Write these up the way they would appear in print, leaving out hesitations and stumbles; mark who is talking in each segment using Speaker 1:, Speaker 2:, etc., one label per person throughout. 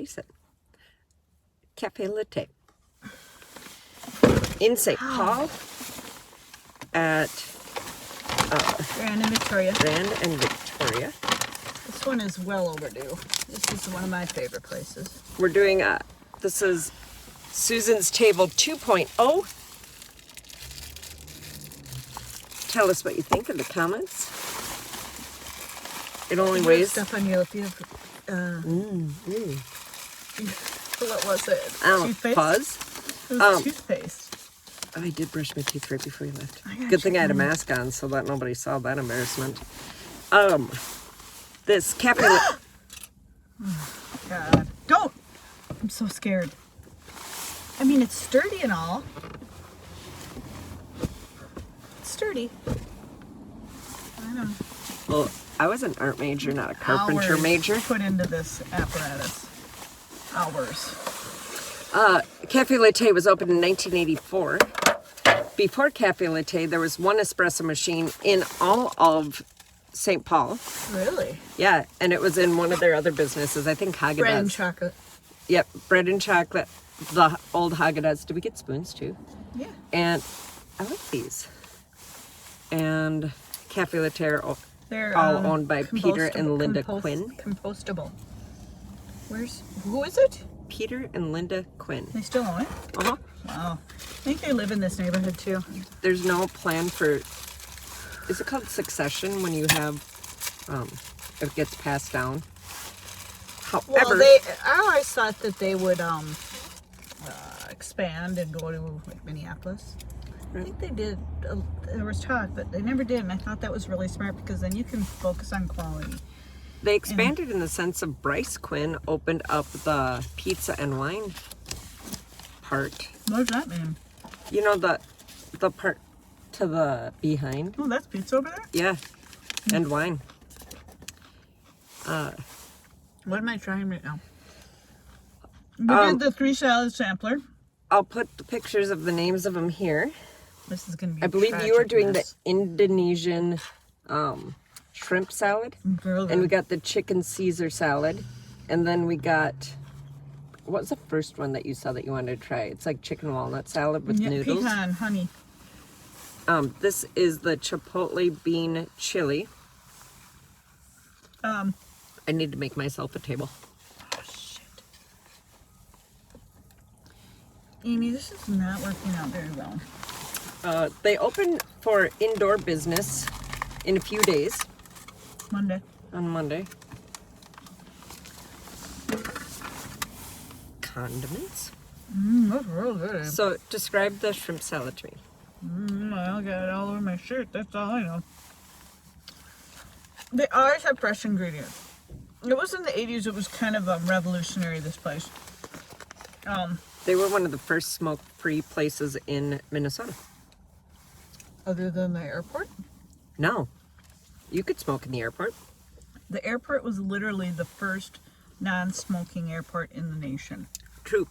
Speaker 1: replace it. Cafe Latte. In St. Paul at
Speaker 2: Grand and Victoria.
Speaker 1: Grand and Victoria.
Speaker 2: This one is well overdue. This is one of my favorite places.
Speaker 1: We're doing this is Susan's Table 2.0. Tell us what you think in the comments. It only weighs...
Speaker 2: Stuff on you if you have... What was it? Toothpaste?
Speaker 1: Fuzz.
Speaker 2: It was toothpaste.
Speaker 1: I did brush my teeth right before you left.
Speaker 2: I
Speaker 1: Good thing I had a mask on so that nobody saw that embarrassment. This cafe...
Speaker 2: Oh, God. Don't! I'm so scared. I mean, it's sturdy and all. It's sturdy. I know.
Speaker 1: Well, I was an art major, not a carpenter
Speaker 2: Hours
Speaker 1: major.
Speaker 2: put into this apparatus. Hours.
Speaker 1: Cafe Latte was opened in 1984. Before Cafe Latte, there was one espresso machine in all of St. Paul.
Speaker 2: Really?
Speaker 1: Yeah, and it was in one of their other businesses. I think Haagen-Dazs.
Speaker 2: Bread and chocolate.
Speaker 1: Yep, bread and chocolate. The old Haagen-Dazs. Did we get spoons too?
Speaker 2: Yeah.
Speaker 1: And I like these. And Cafe Latte are
Speaker 2: They're
Speaker 1: all owned by Peter and Linda Quinn.
Speaker 2: Compostable. Who is it?
Speaker 1: Peter and Linda Quinn.
Speaker 2: They still own it?
Speaker 1: Uh-huh.
Speaker 2: Wow. I think they live in this neighborhood too.
Speaker 1: There's no plan for, is it called succession when you have, it gets passed down? However,
Speaker 2: Well, I always thought that they would expand and go to like Minneapolis. I think they did. There was talk, but they never did, and I thought that was really smart because then you can focus on quality.
Speaker 1: they expanded in the sense of Bryce Quinn opened up the pizza and wine part.
Speaker 2: What does that mean?
Speaker 1: You know, the part to the behind?
Speaker 2: Oh, that's pizza over there?
Speaker 1: Yeah, and wine.
Speaker 2: What am I trying right now? We did the 3 salad sampler.
Speaker 1: I'll put the pictures of the names of them here.
Speaker 2: This is going to be
Speaker 1: I believe you are doing the Indonesian shrimp salad.
Speaker 2: Girl,
Speaker 1: And we got the chicken Caesar salad. And then we got, what was the first one that you saw that you wanted to try? It's like chicken walnut salad with noodles.
Speaker 2: Pecan, honey.
Speaker 1: This is the chipotle bean chili. I need to make myself a table.
Speaker 2: Oh, shit. Amy, this is not working out very well.
Speaker 1: They open for indoor business in a few days.
Speaker 2: Monday.
Speaker 1: On Monday. Condiments.
Speaker 2: That's real good.
Speaker 1: So describe the shrimp salad to me.
Speaker 2: I got it all over my shirt. That's all I know. They always have fresh ingredients. It was in the 80s. It was kind of revolutionary, this place.
Speaker 1: They were one of the first smoke-free places in Minnesota.
Speaker 2: Other than the airport?
Speaker 1: No. You could smoke in the airport.
Speaker 2: The airport was literally the first non-smoking airport in the nation.
Speaker 1: True.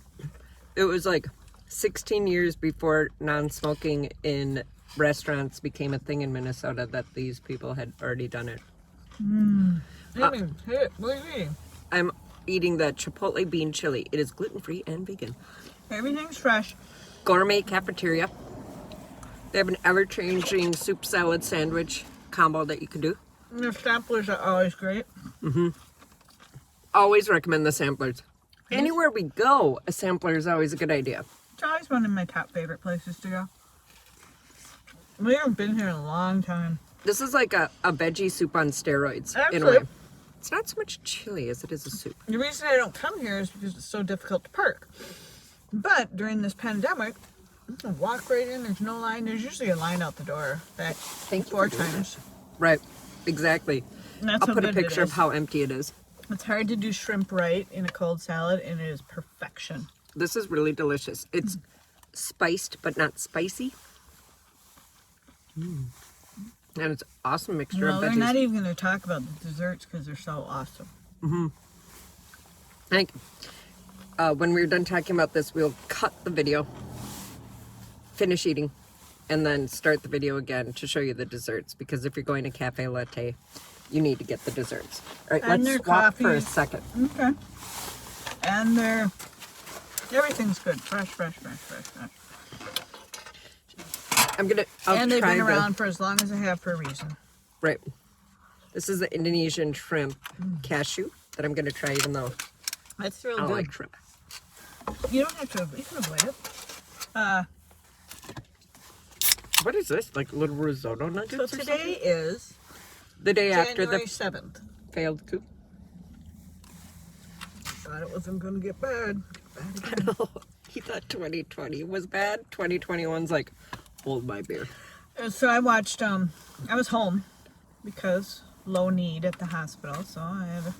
Speaker 1: It was like 16 years before non-smoking in restaurants became a thing in Minnesota that these people had already done it.
Speaker 2: What are you eating?
Speaker 1: I'm eating the chipotle bean chili. It is gluten-free and vegan.
Speaker 2: Everything's fresh.
Speaker 1: Gourmet cafeteria. They have an ever-changing soup salad sandwich combo that you can do.
Speaker 2: Their samplers are always great.
Speaker 1: Always recommend the samplers. Anywhere we go, a sampler is always a good idea.
Speaker 2: It's always one of my top favorite places to go. We haven't been here in a long time.
Speaker 1: This is like a veggie soup on steroids, in a
Speaker 2: Actually,
Speaker 1: way. It's not so much chili as it is a soup.
Speaker 2: the reason I don't come here is because it's so difficult to park. But during this pandemic, you can walk right in. There's no line. There's usually a line out the door. Back
Speaker 1: Thank you
Speaker 2: 4
Speaker 1: for doing
Speaker 2: times.
Speaker 1: Right, exactly.
Speaker 2: And that's
Speaker 1: I'll
Speaker 2: how
Speaker 1: put a
Speaker 2: good it
Speaker 1: picture of
Speaker 2: is.
Speaker 1: how empty it is.
Speaker 2: It's hard to do shrimp right in a cold salad, and it is perfection.
Speaker 1: This is really delicious. It's spiced, but not spicy. And it's an awesome mixture
Speaker 2: Well,
Speaker 1: of
Speaker 2: we're
Speaker 1: veggies.
Speaker 2: not even going to talk about the desserts because they're so awesome.
Speaker 1: I think when we're done talking about this, we'll cut the video, finish eating, and then start the video again to show you the desserts. Because if you're going to Cafe Latte, you need to get the desserts. All right,
Speaker 2: And
Speaker 1: let's
Speaker 2: their
Speaker 1: swap for a
Speaker 2: coffees.
Speaker 1: second.
Speaker 2: Okay. And everything's good. Fresh.
Speaker 1: I'll
Speaker 2: They've
Speaker 1: try
Speaker 2: been around for as long as they have for a reason.
Speaker 1: Right. This is the Indonesian shrimp cashew that I'm gonna try, even though
Speaker 2: That's
Speaker 1: I
Speaker 2: real
Speaker 1: don't
Speaker 2: good.
Speaker 1: like shrimp.
Speaker 2: You don't have to. You can avoid it.
Speaker 1: What is this? Like little risotto nuggets?
Speaker 2: So
Speaker 1: or
Speaker 2: today
Speaker 1: something?
Speaker 2: is
Speaker 1: The day after
Speaker 2: January
Speaker 1: the
Speaker 2: 7th.
Speaker 1: failed coup.
Speaker 2: Thought it wasn't going to get bad.
Speaker 1: I know. He thought 2020 was bad. 2021's like, hold my beer.
Speaker 2: And so I watched. I was home because low need at the hospital, so I had to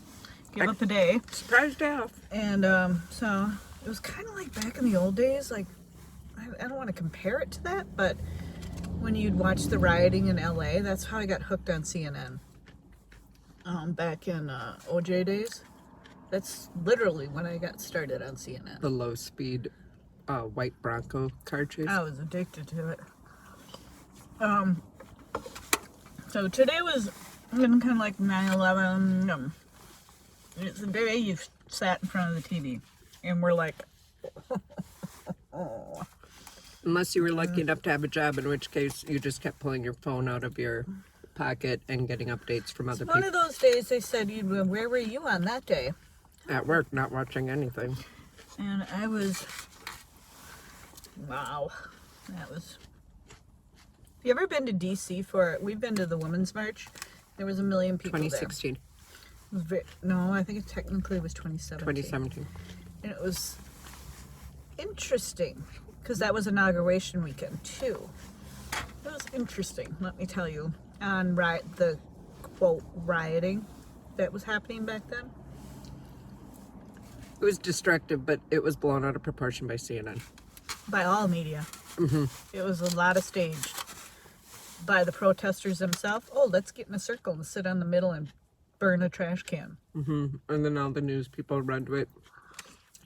Speaker 2: give up a day.
Speaker 1: Surprised half.
Speaker 2: And so it was kind of like back in the old days. Like I don't want to compare it to that, but when you'd watch the rioting in LA, that's how I got hooked on CNN. Back in OJ days. That's literally when I got started on CNN.
Speaker 1: The low speed white Bronco car chase.
Speaker 2: I was addicted to it. So today was kind of like 9/11. It's the day you've sat in front of the TV, and we're like, oh.
Speaker 1: Unless you were lucky enough to have a job, in which case you just kept pulling your phone out of your pocket and getting updates from other
Speaker 2: One
Speaker 1: people.
Speaker 2: of those days they said, where were you on that day?
Speaker 1: At work, not watching anything.
Speaker 2: And I was, wow, that was. Have you ever been to DC we've been to the Women's March. There was 1 million people
Speaker 1: 2016.
Speaker 2: there. No, I think it technically was 2017.
Speaker 1: 2017.
Speaker 2: And it was interesting because that was inauguration weekend too. It was interesting, let me tell you, on the quote rioting that was happening back then.
Speaker 1: It was destructive, but it was blown out of proportion by CNN.
Speaker 2: By all media.
Speaker 1: Mm-hmm.
Speaker 2: It was a lot of staged. By the protesters themselves. Oh, let's get in a circle and sit on the middle and burn a trash can.
Speaker 1: Mm-hmm. And then all the news people run to it.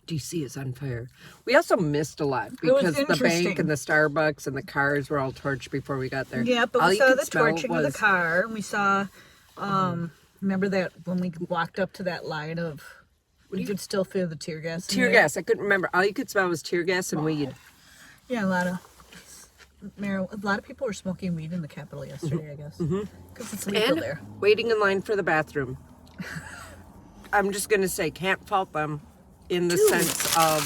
Speaker 1: DC is on fire. We also missed a lot because the bank and the Starbucks and the cars were all torched before we got there.
Speaker 2: Yeah, but
Speaker 1: all
Speaker 2: we
Speaker 1: you
Speaker 2: saw
Speaker 1: could
Speaker 2: the
Speaker 1: smell
Speaker 2: torching of the car. And we saw, remember that when we walked up to that line of, you could still feel the tear gas.
Speaker 1: Tear gas. I couldn't remember. All you could smell was tear gas and weed.
Speaker 2: Yeah, a lot of people were smoking weed in the Capitol yesterday, I guess. Because it's legal
Speaker 1: And
Speaker 2: there.
Speaker 1: waiting in line for the bathroom. I'm just going to say, can't fault them in the sense of,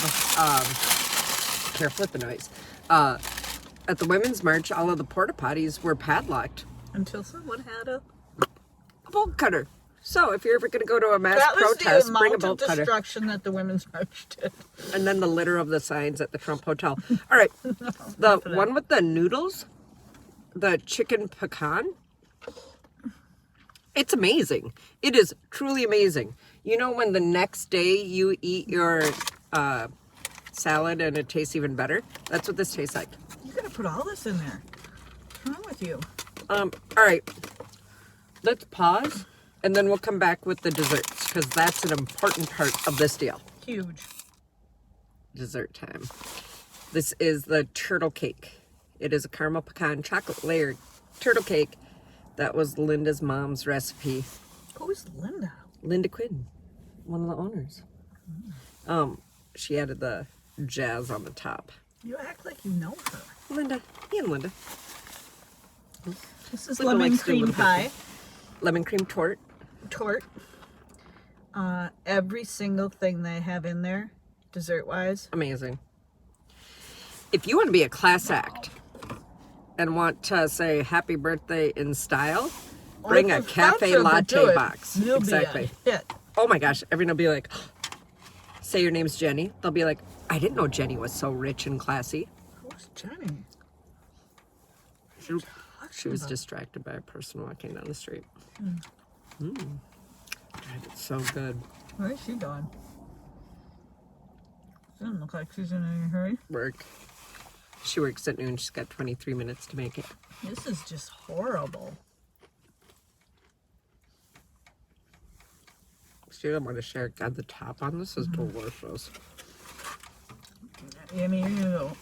Speaker 1: careful with the noise. At the Women's March, all of the porta potties were padlocked.
Speaker 2: Until someone had a
Speaker 1: bolt cutter. So if you're ever going to go to a mass
Speaker 2: that was
Speaker 1: protest,
Speaker 2: the
Speaker 1: bring a
Speaker 2: amount
Speaker 1: bolt
Speaker 2: of
Speaker 1: cutter.
Speaker 2: destruction that the Women's March did.
Speaker 1: And then the litter of the signs at the Trump Hotel. All right. The one with the noodles, the chicken pecan, it's amazing. It is truly amazing. You know when the next day you eat your salad and it tastes even better? That's what this tastes like.
Speaker 2: You gotta put all this in there. What's wrong with you?
Speaker 1: All right. Let's pause, and then we'll come back with the desserts, because that's an important part of this deal.
Speaker 2: Huge.
Speaker 1: Dessert time. This is the turtle cake. It is a caramel pecan chocolate layered turtle cake. That was Linda's mom's recipe.
Speaker 2: Who's Linda?
Speaker 1: Linda Quinn, one of the owners. She added the jazz on the top.
Speaker 2: You act like you know her.
Speaker 1: Linda, me and Linda.
Speaker 2: This is
Speaker 1: Linda
Speaker 2: lemon
Speaker 1: likes to do a
Speaker 2: cream
Speaker 1: little bit
Speaker 2: pie.
Speaker 1: Lemon cream tort.
Speaker 2: Every single thing they have in there, dessert-wise.
Speaker 1: Amazing. If you want to be a class act and want to say happy birthday in style, bring a cafe latte box. Exactly. Oh my gosh, everyone will be like, say your name's Jenny. They'll be like, I didn't know Jenny was so rich and classy.
Speaker 2: Who's Jenny?
Speaker 1: She was distracted by a person walking down the street. God, it's so good.
Speaker 2: Where is she going? Doesn't look like she's in any hurry.
Speaker 1: Work. She works at noon. She's got 23 minutes to make it.
Speaker 2: This is just horrible.
Speaker 1: She didn't want to share. God, the top on this is delicious.
Speaker 2: I mean, you know,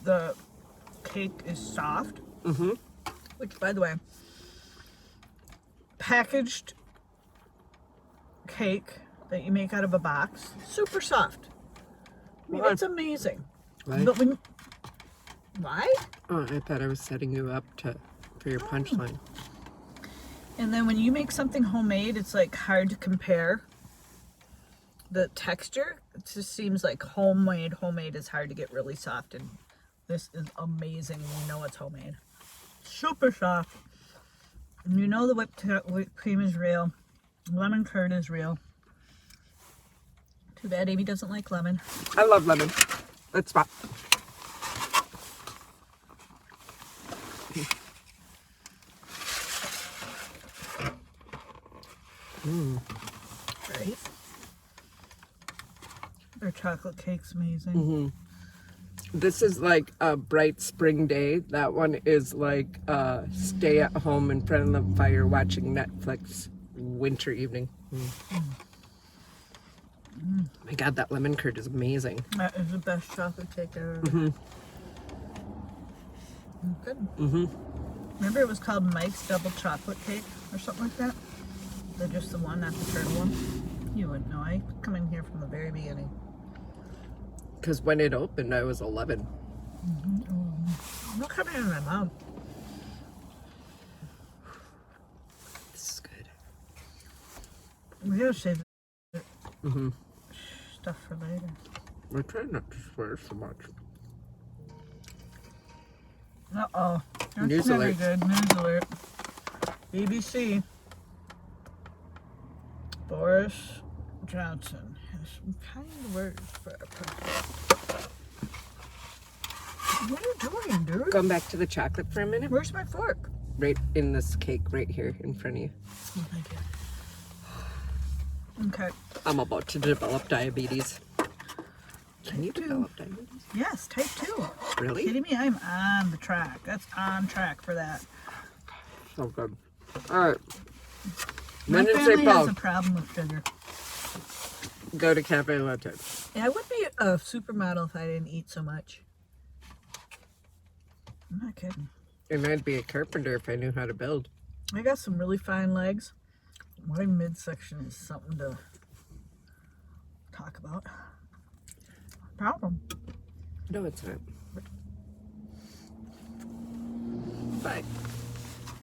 Speaker 2: the cake is soft. Which, by the way, packaged cake that you make out of a box. Super soft. I mean, it's amazing.
Speaker 1: Right?
Speaker 2: But when... Why?
Speaker 1: Oh, I thought I was setting you up for your punchline.
Speaker 2: And then when you make something homemade, it's like hard to compare the texture. It just seems like homemade is hard to get really soft, and this is amazing. You know it's homemade. Super soft. And you know the whipped cream is real. Lemon curd is real. Too bad Amy doesn't like lemon.
Speaker 1: I love lemon. Let's spot.
Speaker 2: Right? Their chocolate cake's amazing.
Speaker 1: This is like a bright spring day. That one is like stay at home in front of the fire watching Netflix winter evening. My God, that lemon curd is amazing.
Speaker 2: That is the best chocolate cake ever. Good. Remember it was called Mike's Double Chocolate Cake or something like that? They're just the one, not the turtle one. You wouldn't know. I come in here from the very beginning.
Speaker 1: Because when it opened, I was 11.
Speaker 2: Look coming in my mouth.
Speaker 1: This is good.
Speaker 2: We gotta save stuff for later.
Speaker 1: We're trying not to swear so much.
Speaker 2: Uh-oh. That's
Speaker 1: News
Speaker 2: never
Speaker 1: alert.
Speaker 2: good. News alert. BBC. Boris Johnson has some kind words for a president. What are you doing, dude?
Speaker 1: Going back to the chocolate for a minute.
Speaker 2: Where's my fork?
Speaker 1: Right in this cake right here in front of you.
Speaker 2: Oh, thank you. Okay.
Speaker 1: I'm about to develop diabetes. Can you develop diabetes?
Speaker 2: Yes, type 2.
Speaker 1: Really?
Speaker 2: Kidding me? I'm on the track. That's on track for that.
Speaker 1: So good. All right.
Speaker 2: My
Speaker 1: When in
Speaker 2: family
Speaker 1: St.
Speaker 2: has
Speaker 1: Paul,
Speaker 2: a problem with sugar.
Speaker 1: go to Cafe Latte.
Speaker 2: Yeah, I would be a supermodel if I didn't eat so much. I'm not kidding.
Speaker 1: And I'd be a carpenter if I knew how to build.
Speaker 2: I got some really fine legs. My midsection is something to talk about. Problem.
Speaker 1: No, it's not. Bye.